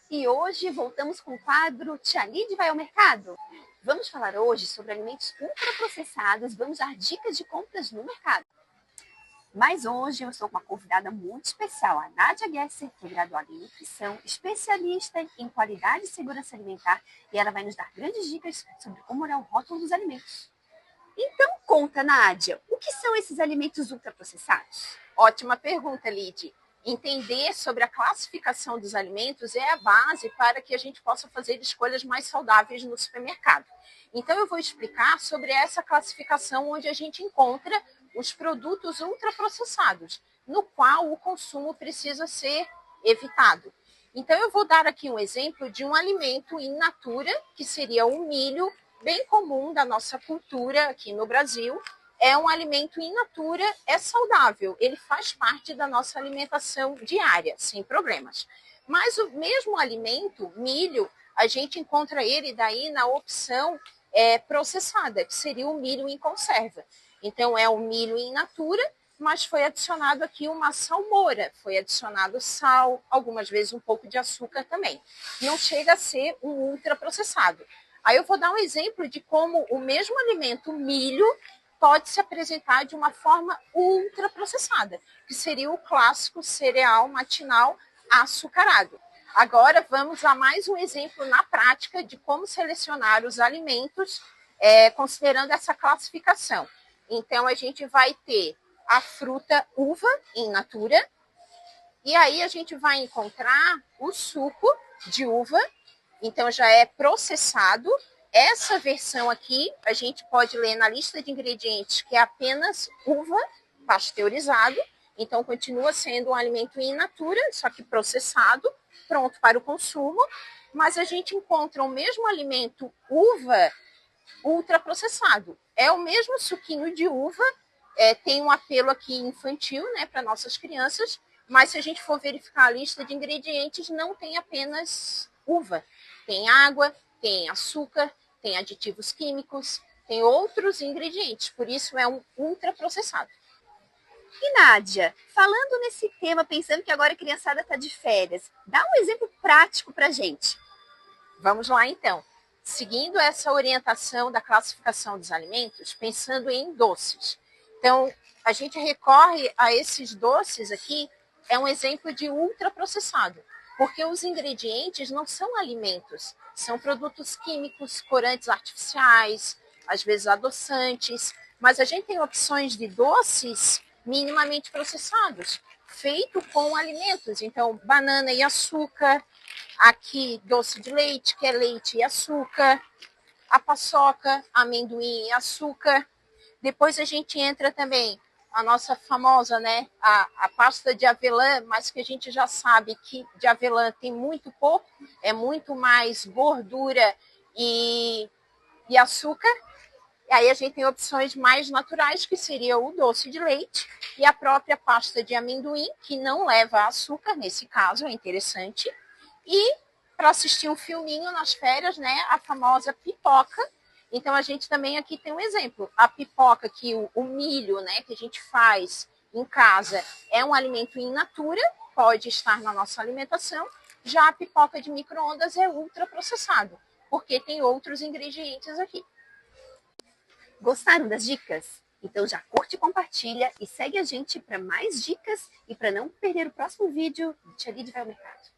E hoje voltamos com o quadro Tia Lide vai ao mercado. Vamos falar hoje sobre alimentos ultraprocessados, vamos dar dicas de compras no mercado. Mas hoje eu estou com uma convidada muito especial, a Nádia Gesser, que é graduada em nutrição, especialista em qualidade e segurança alimentar, e ela vai nos dar grandes dicas sobre como olhar o rótulo dos alimentos. Então conta, Nádia, o que são esses alimentos ultraprocessados? Ótima pergunta, Lid. Entender sobre a classificação dos alimentos é a base para que a gente possa fazer escolhas mais saudáveis no supermercado. Então, eu vou explicar sobre essa classificação onde a gente encontra os produtos ultraprocessados, no qual o consumo precisa ser evitado. Então, eu vou dar aqui um exemplo de um alimento in natura, que seria o milho, bem comum da nossa cultura aqui no Brasil. É um alimento in natura, é saudável, ele faz parte da nossa alimentação diária, sem problemas. Mas o mesmo alimento, milho, a gente encontra ele daí na opção processada, que seria o milho em conserva. Então é o milho in natura, mas foi adicionado aqui uma salmoura, foi adicionado sal, algumas vezes um pouco de açúcar também. Não chega a ser um ultraprocessado. Aí eu vou dar um exemplo de como o mesmo alimento, milho, pode se apresentar de uma forma ultraprocessada, que seria o clássico cereal matinal açucarado. Agora vamos a mais um exemplo na prática de como selecionar os alimentos considerando essa classificação. Então a gente vai ter a fruta uva in natura, e aí a gente vai encontrar o suco de uva, então já é processado. Essa versão aqui, a gente pode ler na lista de ingredientes que é apenas uva pasteurizado, então continua sendo um alimento in natura, só que processado, pronto para o consumo, mas a gente encontra o mesmo alimento uva ultraprocessado. É o mesmo suquinho de uva, tem um apelo aqui infantil, né, para nossas crianças, mas se a gente for verificar a lista de ingredientes, não tem apenas uva, tem água, tem açúcar, tem aditivos químicos, tem outros ingredientes, por isso é um ultraprocessado. E Nádia, falando nesse tema, pensando que agora a criançada está de férias, dá um exemplo prático para a gente. Vamos lá então. Seguindo essa orientação da classificação dos alimentos, pensando em doces. Então, a gente recorre a esses doces aqui, é um exemplo de ultraprocessado, porque os ingredientes não são alimentos, são produtos químicos, corantes artificiais, às vezes adoçantes, mas a gente tem opções de doces minimamente processados, feito com alimentos, então banana e açúcar, aqui doce de leite, que é leite e açúcar, a paçoca, amendoim e açúcar. Depois a gente entra também a nossa famosa, né, a pasta de avelã, mas que a gente já sabe que de avelã tem muito pouco, é muito mais gordura e açúcar. E aí a gente tem opções mais naturais, que seria o doce de leite e a própria pasta de amendoim, que não leva açúcar, nesse caso, é interessante. E para assistir um filminho nas férias, né, a famosa pipoca. Então a gente também aqui tem um exemplo. A pipoca, que o milho, né, que a gente faz em casa, é um alimento in natura, pode estar na nossa alimentação. Já a pipoca de micro-ondas é ultraprocessado, porque tem outros ingredientes aqui. Gostaram das dicas? Então já curte, compartilha e segue a gente para mais dicas e para não perder o próximo vídeo do Tia Lide vai ao mercado.